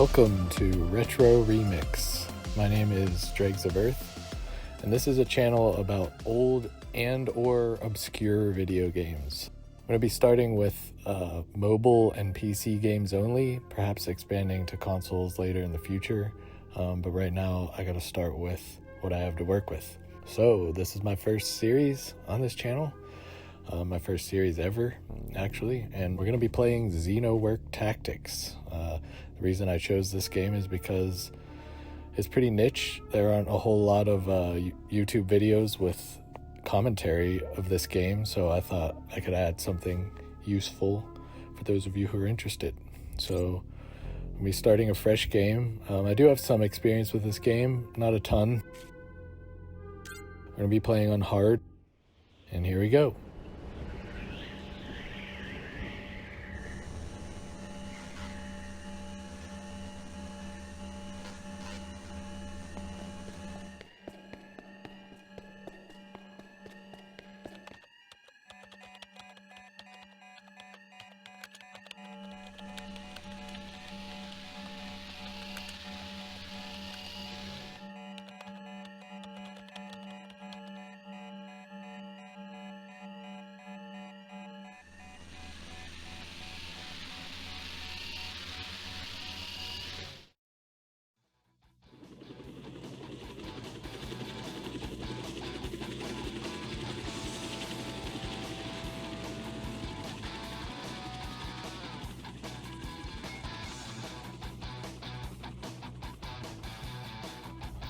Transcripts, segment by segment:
Welcome to Retro Remix. My name is Dregs of Earth, and this is a channel about old and or obscure video games. I'm going to be starting with mobile and PC games only, perhaps expanding to consoles later in the future, but right now I got to start with what I have to work with. So this is my first series on this channel, my first series ever actually, and we're going to be playing Xenowerk Tactics. The reason I chose this game is because it's pretty niche. There aren't a whole lot of YouTube videos with commentary of this game, so I thought I could add something useful for those of you who are interested. So I'm going to be starting a fresh game. I do have some experience with this game, not a ton. I'm going to be playing on hard, and here we go.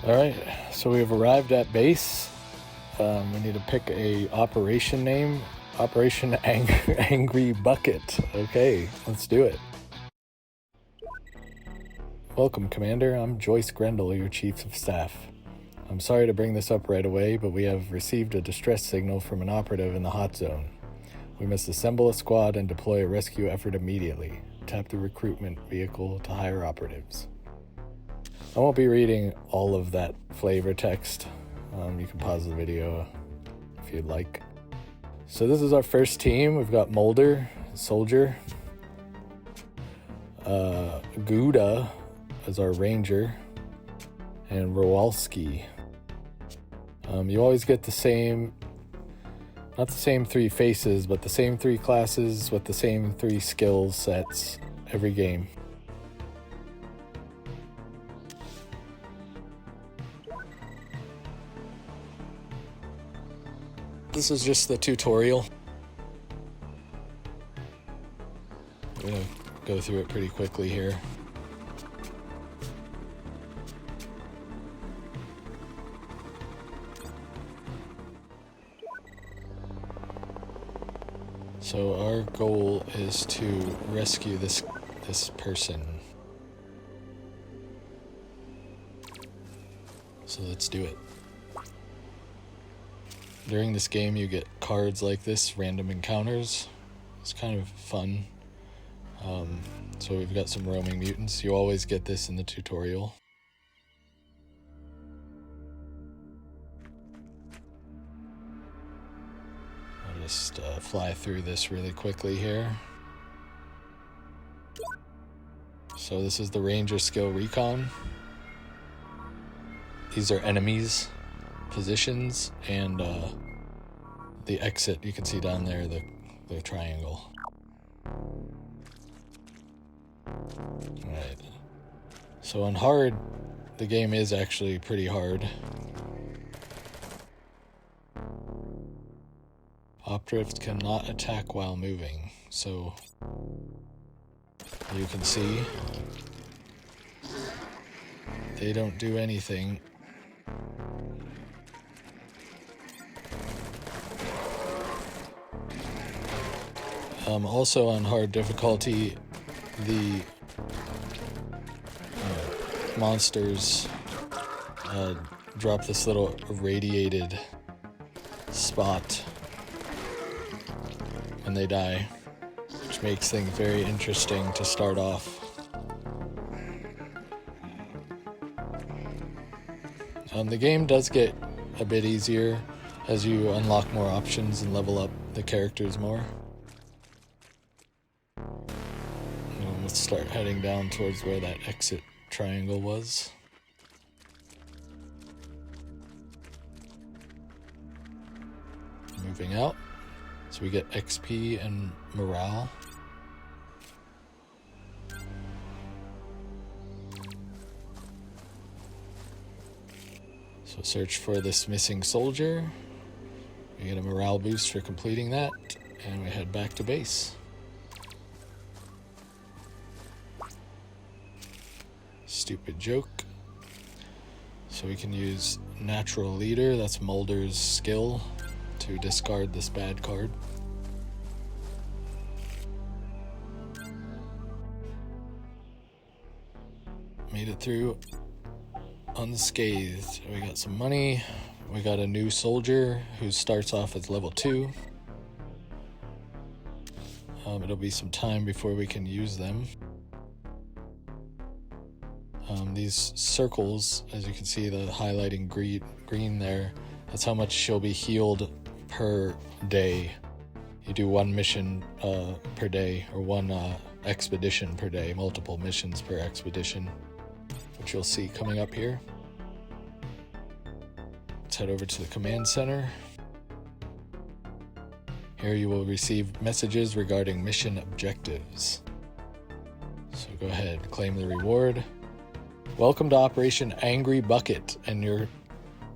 Alright, so we have arrived at base. We need to pick a operation name. Operation Angry Bucket. Okay, let's do it. Welcome, Commander. I'm Joyce Grendel, your Chief of Staff. I'm sorry to bring this up right away, but we have received a distress signal from an operative in the hot zone. We must assemble a squad and deploy a rescue effort immediately. Tap the recruitment vehicle to hire operatives. I won't be reading all of that flavor text. You can pause the video if you'd like. So this is our first team. We've got Mulder, Soldier, Gouda as our Ranger, and Rowalski. You always get the same, not the same three faces, but the same three classes with the same three skill sets every game. This is just the tutorial. I'm gonna go through it pretty quickly here. So our goal is to rescue this person. So let's do it. During this game you get cards like this, random encounters. It's kind of fun. So we've got some roaming mutants. You always get this in the tutorial. I'll just fly through this really quickly here. So this is the Ranger skill Recon. These are enemies, positions, and the exit you can see down there, the triangle. Alright. So on hard, the game is actually pretty hard. Operatives cannot attack while moving, so you can see they don't do anything. Also on hard difficulty, the monsters drop this little irradiated spot when they die, which makes things very interesting to start off. The game does get a bit easier as you unlock more options and level up the characters more. let's start heading down towards where that exit triangle was. Moving out, so we get XP and morale. So search for this missing soldier. We get a morale boost for completing that, and we head back to base. Stupid joke. So we can use Natural Leader, that's Mulder's skill, to discard this bad card. Made it through unscathed. We got some money. We got a new soldier who starts off as level 2. It'll be some time before we can use them. These circles, as you can see, the highlighting green there, that's how much she'll be healed per day. You do one mission per day, or one expedition per day, multiple missions per expedition, which you'll see coming up here. Let's head over to the command center. Here you will receive messages regarding mission objectives. So go ahead, claim the reward. Welcome to Operation Angry Bucket and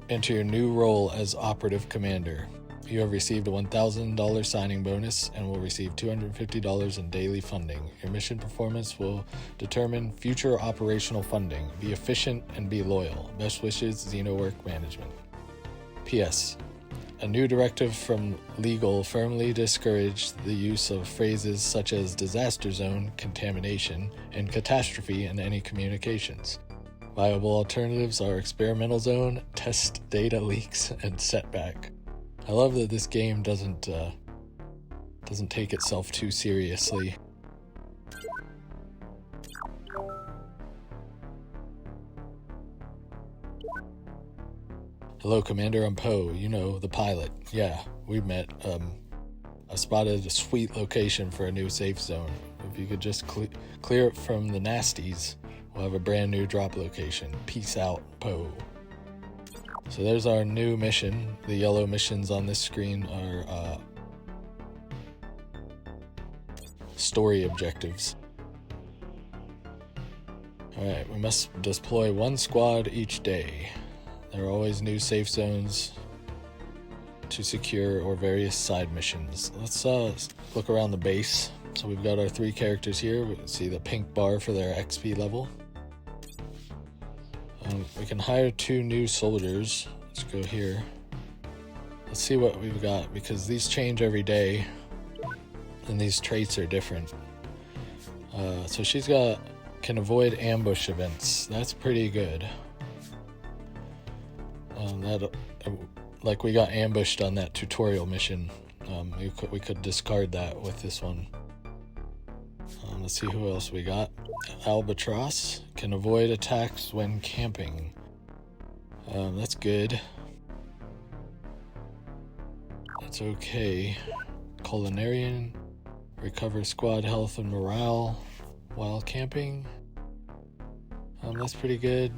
into your new role as Operative Commander. You have received a $1,000 signing bonus and will receive $250 in daily funding. Your mission performance will determine future operational funding. Be efficient and be loyal. Best wishes, Xenowerk Management. P.S. A new directive from legal firmly discouraged the use of phrases such as disaster zone, contamination, and catastrophe in any communications. Viable alternatives are experimental zone, test data leaks, and setback. I love that this game doesn't take itself too seriously. Hello, Commander, I'm Poe. You know, the pilot. Yeah, we met. I spotted a sweet location for a new safe zone. If you could just clear it from the nasties, we'll have a brand new drop location. Peace out, Poe. So there's our new mission. The yellow missions on this screen are story objectives. Alright, we must deploy one squad each day. There are always new safe zones to secure or various side missions. Let's look around the base. So we've got our 3 characters here. We can see the pink bar for their XP level. We can hire 2 new soldiers. Let's go here. Let's see what we've got, because these change every day and these traits are different. So she's can avoid ambush events. That's pretty good. Like we got ambushed on that tutorial mission. We could discard that with this one. Let's see who else we got. Albatross can avoid attacks when camping. That's good. That's okay. Culinarian, recover squad health and morale while camping. That's pretty good.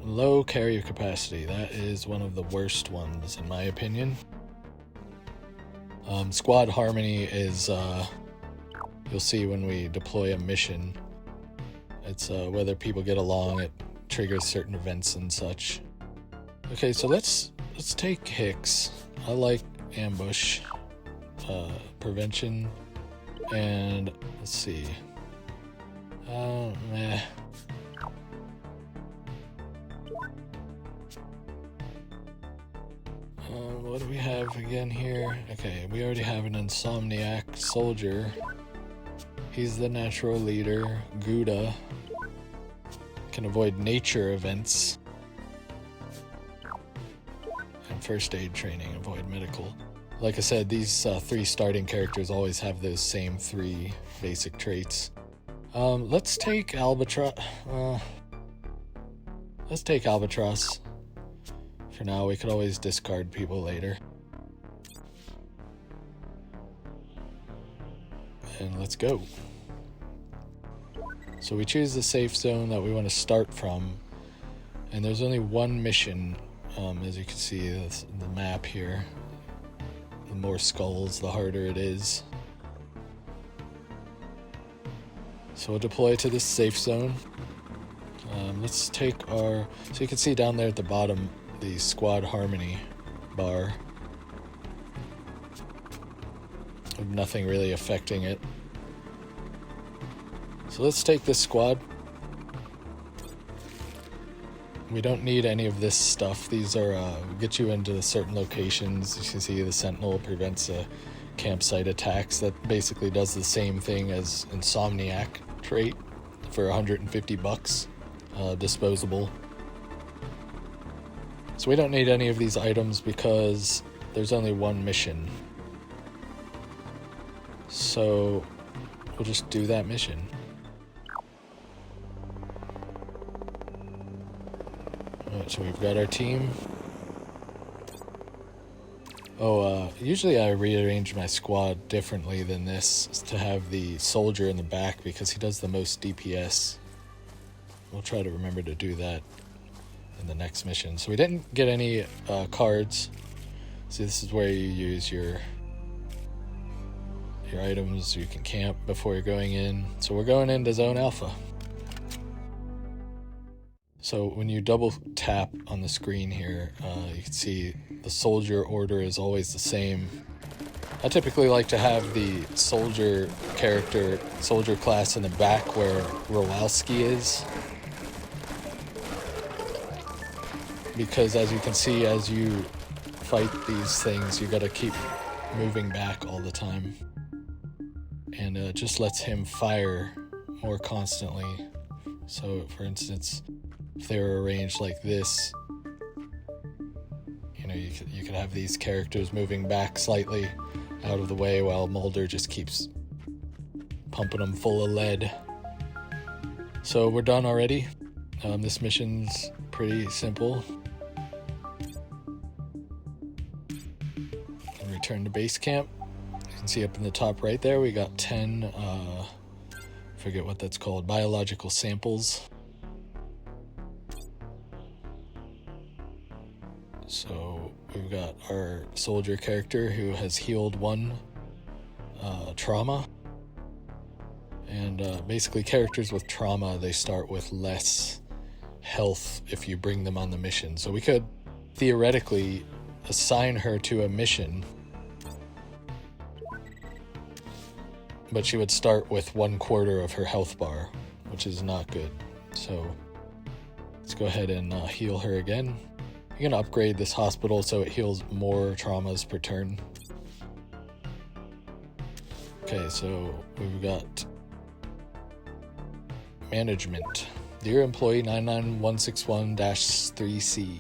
Low carrier capacity, that is one of the worst ones in my opinion. Squad harmony is, you'll see when we deploy a mission, it's whether people get along, it triggers certain events and such. Okay, so let's take Hicks. I like ambush, prevention, and let's see. Meh. What do we have again here? Okay, we already have an insomniac soldier. He's the natural leader. Gouda can avoid nature events. And first aid training, avoid medical. Like I said, these 3 starting characters always have those same 3 basic traits. Let's take Albatross. Let's take Albatross. For now, we could always discard people later. And let's go. So we choose the safe zone that we want to start from, and there's only one mission, as you can see the map here. The more skulls, the harder it is. So we'll deploy to this safe zone. Let's take so you can see down there at the bottom, the squad harmony bar. Nothing really affecting it. So let's take this squad. We don't need any of this stuff. These are get you into certain locations. You can see the Sentinel prevents campsite attacks. That basically does the same thing as Insomniac trait for $150, disposable. So we don't need any of these items because there's only one mission. So we'll just do that mission. Alright, so we've got our team. Usually I rearrange my squad differently than this to have the soldier in the back because he does the most DPS. We'll try to remember to do that in the next mission. So we didn't get any cards. See, this is where you use your items. You can camp before you're going in. So we're going into Zone Alpha. So when you double tap on the screen here, you can see the soldier order is always the same. I typically like to have the soldier class in the back where Rowalski is. Because as you can see, as you fight these things, you gotta keep moving back all the time. And it just lets him fire more constantly. So for instance, if they were arranged like this, you could have these characters moving back slightly out of the way while Mulder just keeps pumping them full of lead. So we're done already. This mission's pretty simple. And return to base camp. You can see up in the top right there, we got 10, forget what that's called, biological samples. So we've got our soldier character who has healed 1 trauma. And basically characters with trauma, they start with less health if you bring them on the mission. So we could theoretically assign her to a mission, but she would start with 1/4 of her health bar, which is not good. So let's go ahead and heal her again. You're going to upgrade this hospital so it heals more traumas per turn. Okay, so we've got management. Dear employee 99161-3C,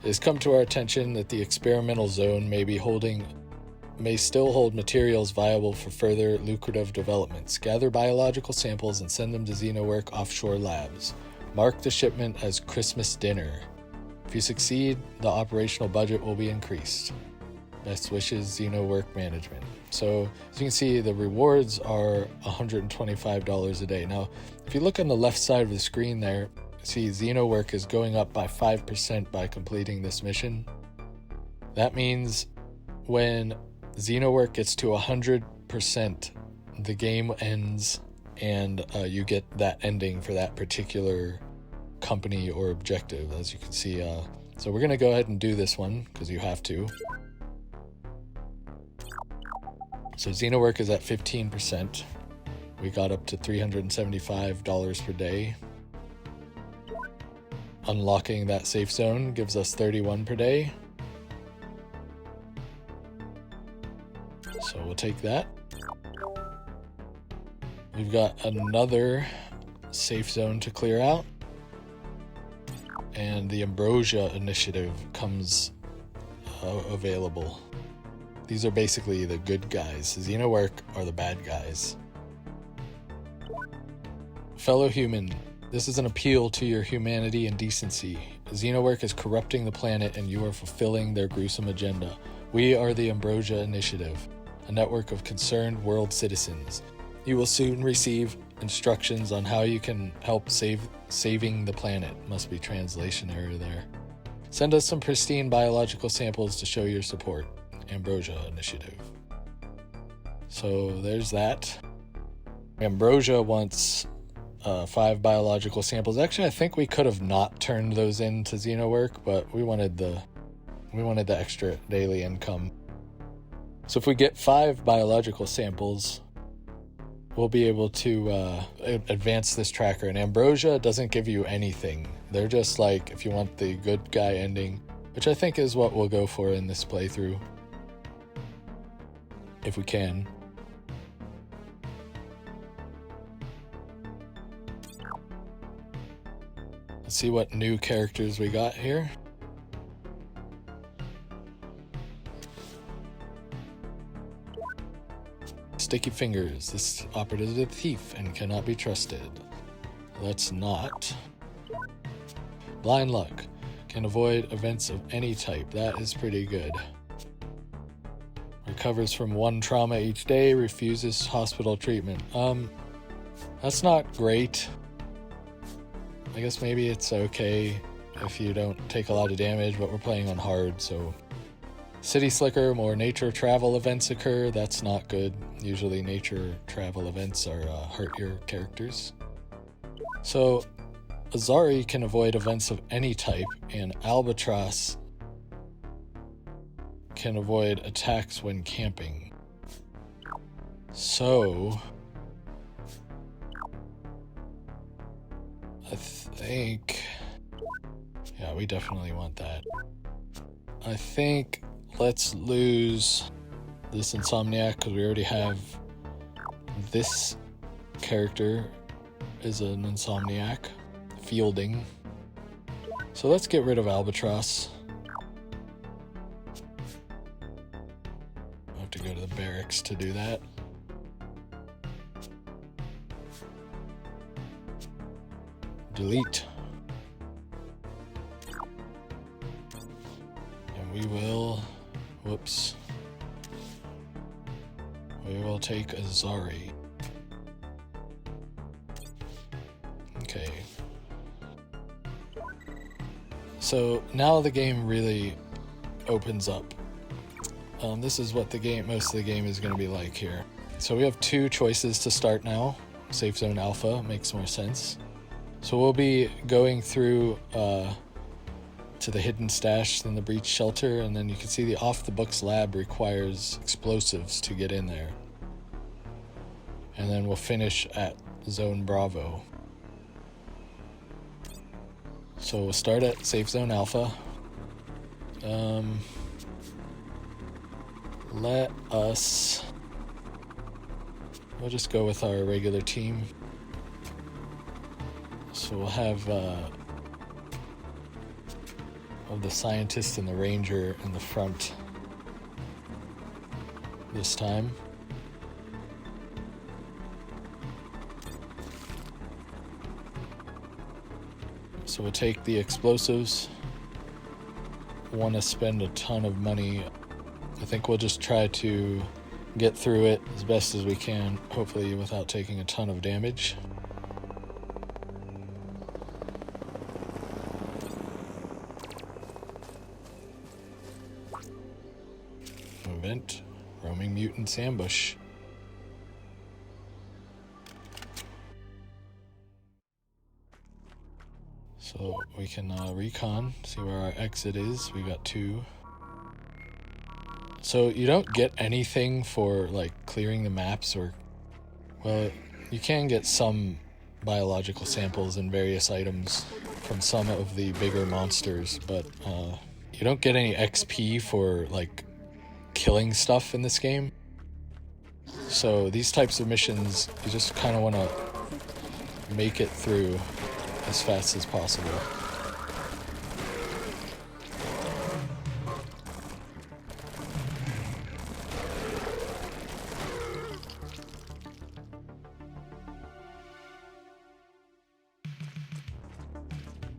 it has come to our attention that the experimental zone may still hold materials viable for further lucrative developments. Gather biological samples and send them to Xenowerk offshore labs. Mark the shipment as Christmas dinner. If you succeed, the operational budget will be increased. Best wishes, Xenowerk Management. So, as you can see, the rewards are $125 a day. Now, if you look on the left side of the screen there, see Xenowerk is going up by 5% by completing this mission. That means when Xenowerk gets to 100%, the game ends and you get that ending for that particular company or objective, as you can see. So we're going to go ahead and do this one because you have to. So Xenowerk is at 15%. We got up to $375 per day. Unlocking that safe zone gives us 31 per day. So we'll take that. We've got another safe zone to clear out. And the Ambrosia initiative comes available. These are basically the good guys. Xenowerk are the bad guys. Fellow human, this is an appeal to your humanity and decency. Xenowerk is corrupting the planet and you are fulfilling their gruesome agenda. We are the Ambrosia Initiative, a network of concerned world citizens. You will soon receive instructions on how you can help saving the planet. Must be translation error there. Send us some pristine biological samples to show your support. Ambrosia Initiative. So there's that. Ambrosia wants 5 biological samples. Actually, I think we could have not turned those into Xenowerk, but we wanted the extra daily income. So if we get 5 biological samples, we'll be able to advance this tracker. And Ambrosia doesn't give you anything. They're just like, if you want the good guy ending, which I think is what we'll go for in this playthrough. If we can. Let's see what new characters we got here. Sticky Fingers. This operative is a thief and cannot be trusted. Let's not. Blind Luck. Can avoid events of any type. That is pretty good. Recovers from 1 trauma each day. Refuses hospital treatment. That's not great. I guess maybe it's okay if you don't take a lot of damage, but we're playing on hard, so... City Slicker, more nature travel events occur. That's not good. Usually nature travel events are hurt your characters. So, Azari can avoid events of any type, and Albatross can avoid attacks when camping. So... I think... Yeah, we definitely want that. I think let's lose this Insomniac because we already have this character is an Insomniac. Fielding. So let's get rid of Albatross. I have to go to the barracks to do that. Delete. And we will... Whoops. We will take Azari. Okay. So now the game really opens up. This is what most of the game is going to be like here. So we have 2 choices to start now. Safe Zone Alpha makes more sense. So we'll be going through to the hidden stash, then the breach shelter, and then you can see the off-the-books lab requires explosives to get in there. And then we'll finish at Zone Bravo. So we'll start at Safe Zone Alpha. We'll just go with our regular team. So we'll have of the scientist and the ranger in the front this time. So we'll take the explosives. Want to spend a ton of money. I think we'll just try to get through it as best as we can, hopefully without taking a ton of damage. Event, roaming mutants ambush. So we can recon, see where our exit is. We got 2. So you don't get anything for like clearing the maps, or, well, you can get some biological samples and various items from some of the bigger monsters, but you don't get any XP for like killing stuff in this game. So these types of missions, you just kind of want to make it through as fast as possible.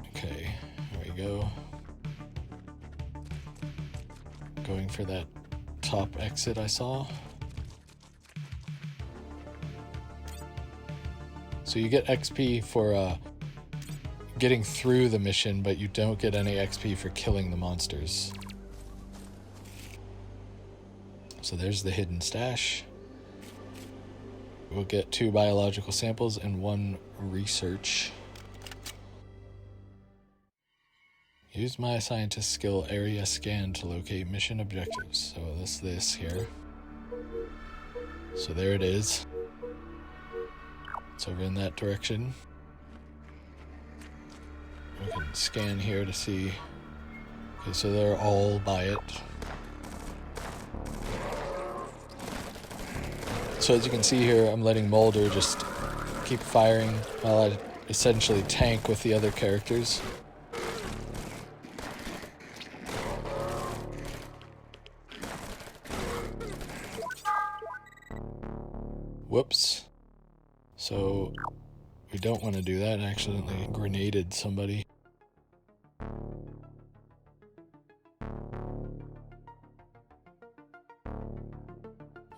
Okay, here we go. Going for that top exit I saw. So you get XP for getting through the mission, but you don't get any XP for killing the monsters. So there's the hidden stash. We'll get 2 biological samples and 1 research. Use my scientist skill area scan to locate mission objectives. So this here. So there it is. It's over in that direction. We can scan here to see. Okay, so they're all by it. So as you can see here, I'm letting Mulder just keep firing while I essentially tank with the other characters. Whoops. So we don't want to do that. I accidentally grenaded somebody.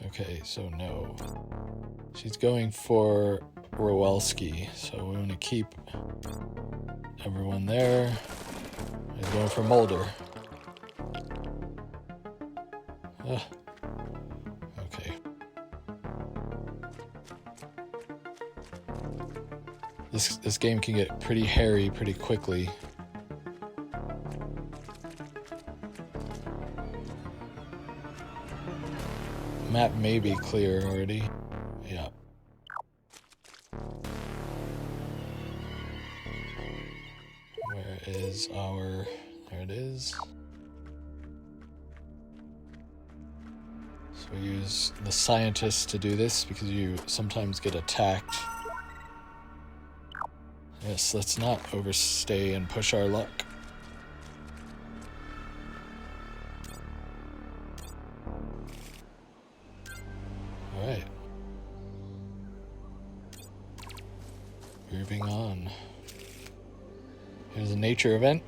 Okay, so no. She's going for Rowelski, so we want to keep everyone there. He's going for Mulder. Okay. This game can get pretty hairy pretty quickly. Map may be clear already. Yeah. Where is our... There it is. So we use the scientists to do this because you sometimes get attacked. Yes, let's not overstay and push our luck. Alright. Moving on. Here's a nature event.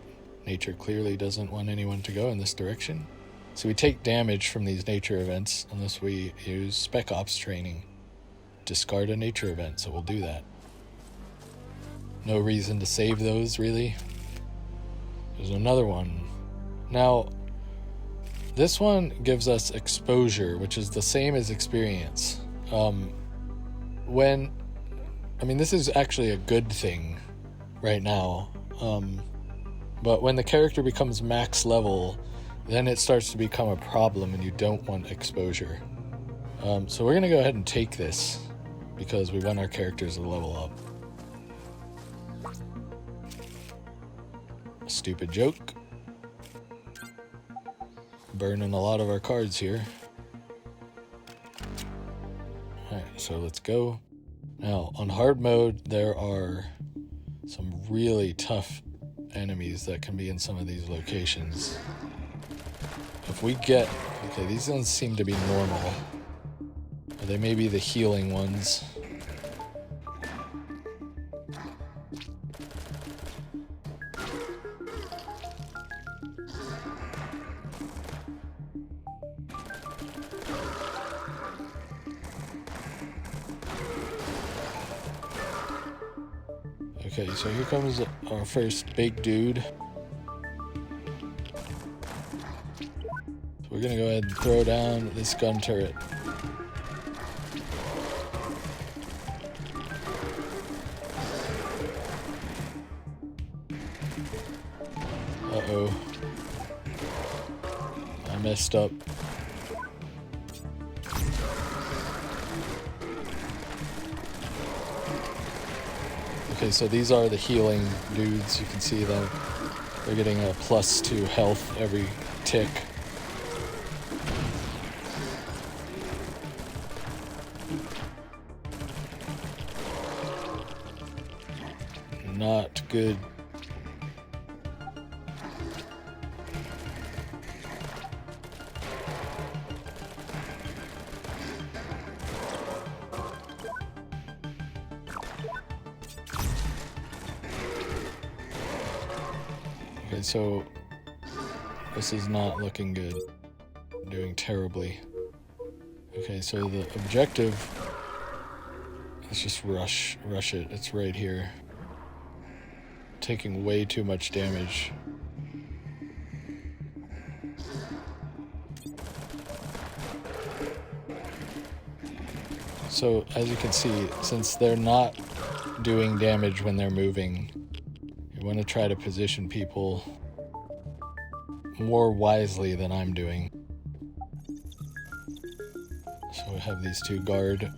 Nature clearly doesn't want anyone to go in this direction. So we take damage from these nature events unless we use Spec Ops training. Discard a nature event, so we'll do that. No reason to save those, really. There's another one. Now, this one gives us exposure, which is the same as experience. This is actually a good thing right now. But when the character becomes max level, then it starts to become a problem and you don't want exposure. So we're going to go ahead and take this because we want our characters to level up. Stupid joke. Burning a lot of our cards here. Alright, so let's go. Now, on hard mode, there are some really tough enemies that can be in some of these locations. If we get... Okay, these ones seem to be normal. Or they may be the healing ones. Okay, so here comes our first big dude. So we're gonna go ahead and throw down this gun turret. Uh-oh. I messed up. Okay, so these are the healing dudes. You can see them. They're getting a +2 health every tick. Not good. Okay, so this is not looking good. I'm doing terribly. Okay, so the objective Let's just rush it. It's right here. Taking way too much damage. So, as you can see, since they're not doing damage when they're moving, you want to try to position people more wisely than I'm doing. So we have these two guard.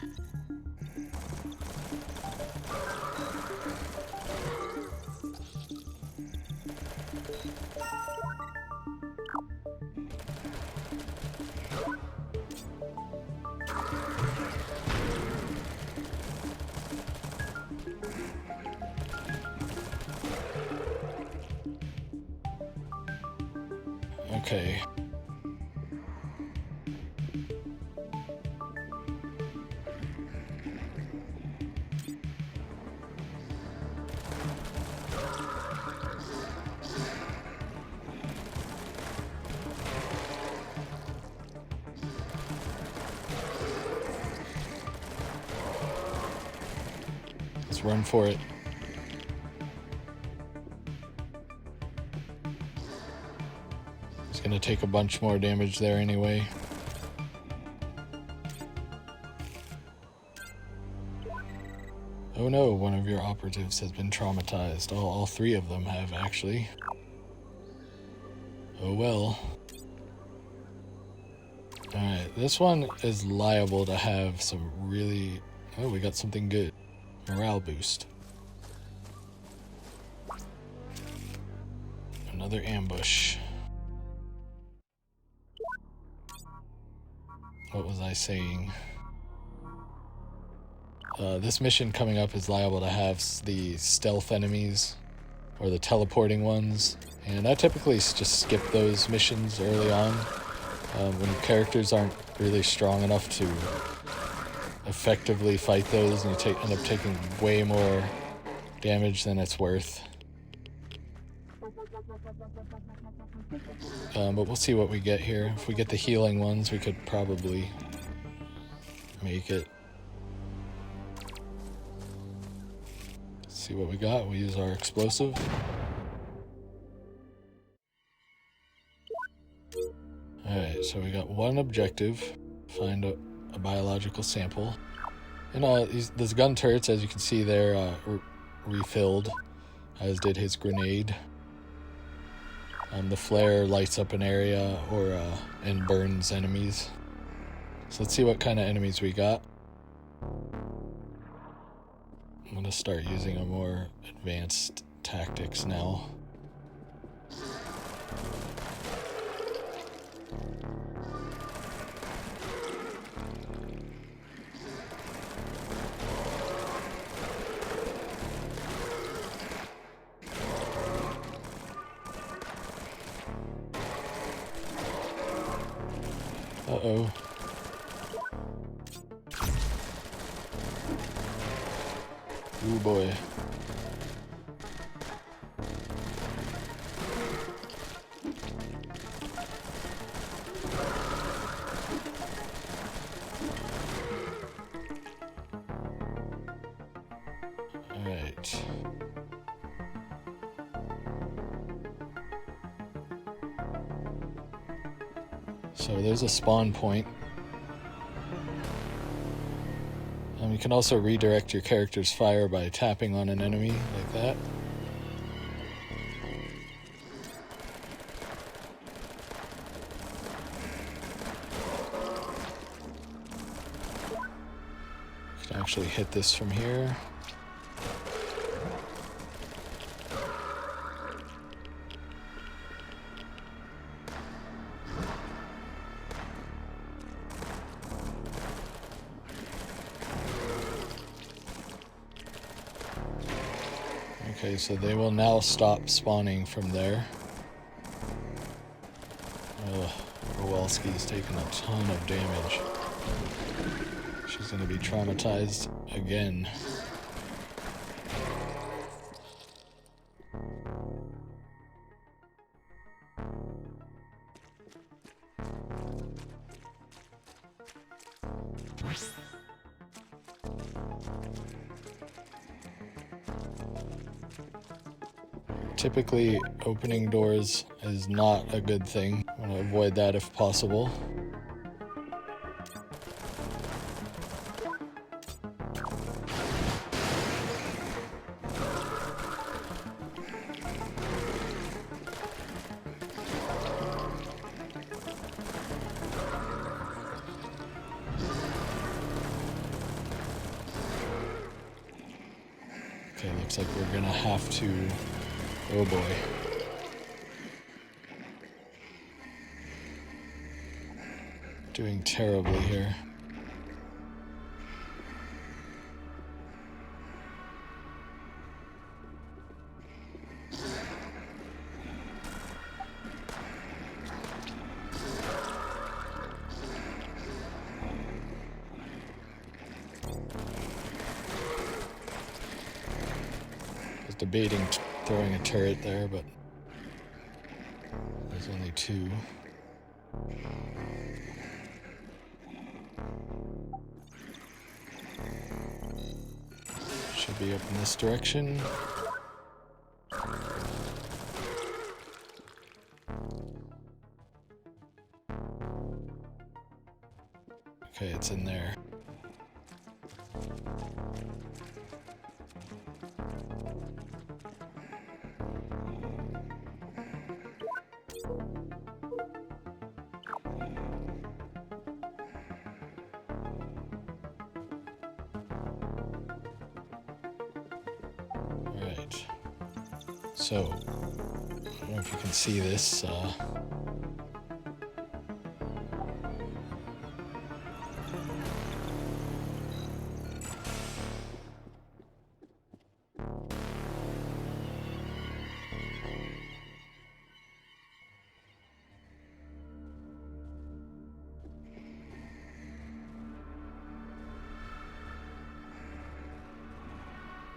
Okay. Let's run for it. It's gonna take a bunch more damage there anyway. Oh no, one of your operatives has been traumatized. All three of them have, actually. Oh well. Alright, this one is liable to have some really... Oh, we got something good. Morale boost. Another ambush. What was I saying? This mission coming up is liable to have the stealth enemies, or the teleporting ones, and I typically just skip those missions early on, when characters aren't really strong enough to effectively fight those, and you end up taking way more damage than it's worth. But we'll see what we get here. If we get the healing ones, we could probably make it. See what we got. We use our explosive. Alright, so we got one objective. Find a biological sample. And those gun turrets, as you can see, they're refilled, as did his grenade. The flare lights up an area and burns enemies. So let's see what kind of enemies we got. I'm going to start using a more advanced tactics now. Uh-oh. Ooh boy. Alright. So there's a spawn point. You can also redirect your character's fire by tapping on an enemy, like that. You can actually hit this from here. Okay, so they will now stop spawning from there. Kowalski's taking a ton of damage. She's gonna be traumatized again. Typically, opening doors is not a good thing. I want to avoid that if possible. Okay, looks like we're gonna have to... Oh boy. Doing terribly here. I was debating throwing a turret there, but there's only two. Should be up in this direction. Okay, it's in there. Alright. So, I don't know if you can see this.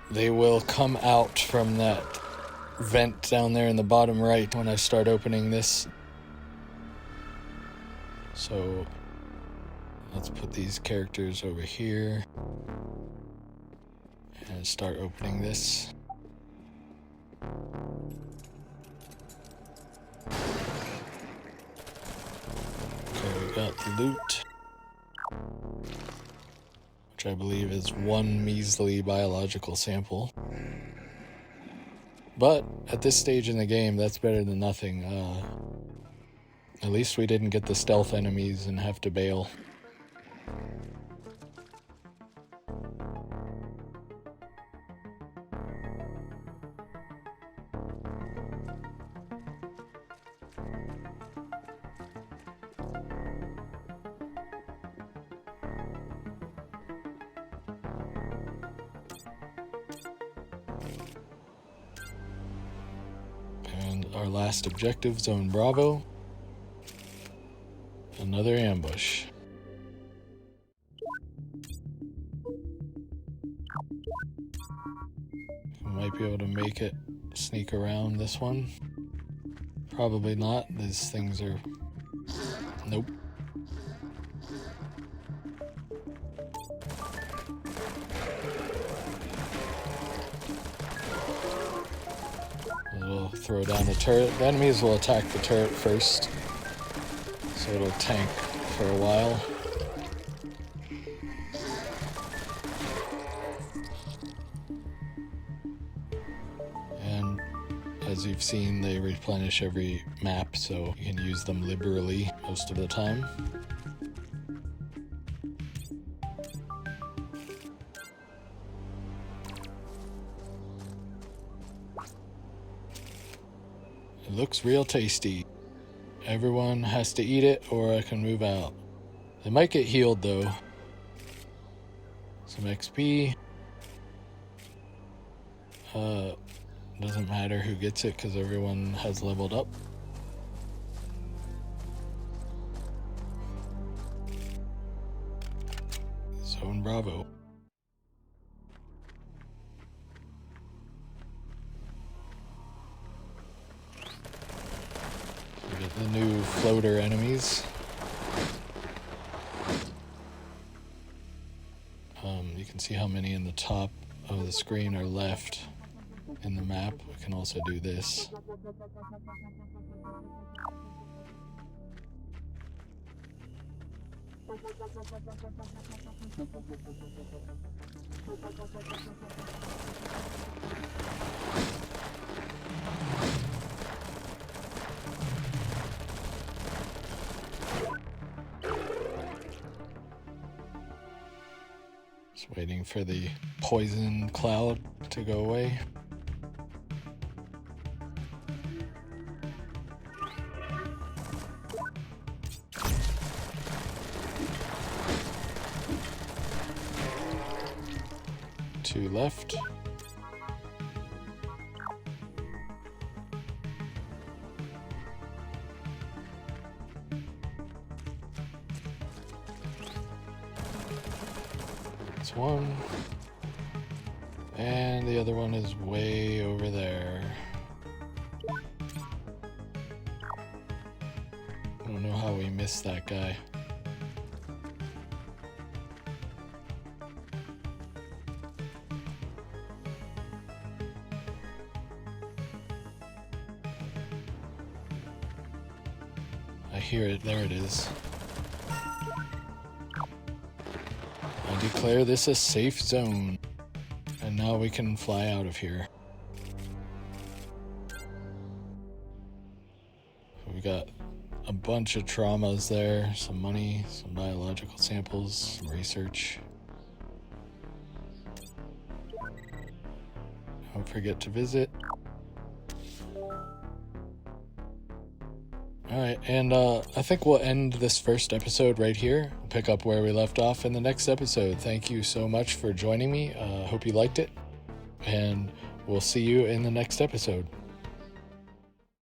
They will come out from that vent down there in the bottom right when I start opening this. So let's put these characters over here and start opening this. Okay, we got the loot, which I believe is one measly biological sample. But at this stage in the game, that's better than nothing. At least we didn't get the stealth enemies and have to bail. And our last objective, Zone Bravo. Another ambush. We might be able to make it sneak around this one. Probably not. These things are... Nope. We'll throw down the turret. The enemies will attack the turret first, so it'll tank for a while. And as you've seen, they replenish every map, so you can use them liberally most of the time. It looks real tasty. Everyone has to eat it or I can move out. They might get healed though. Some XP. Doesn't matter who gets it because everyone has leveled up. Zone Bravo. We get the new floater enemies. You can can see how many in the top of the screen are left in the map. We can also do this. Just waiting for the poison cloud to go away. Two left. That's one. And the other one is way over there. I don't know how we missed that guy. I hear it. There it is. I declare this a safe zone. And now we can fly out of here. We got a bunch of traumas there. Some money, some biological samples, some research. Don't forget to visit. Alright, and I think we'll end this first episode right here. We'll pick up where we left off in the next episode. Thank you so much for joining me. Hope you liked it. And we'll see you in the next episode.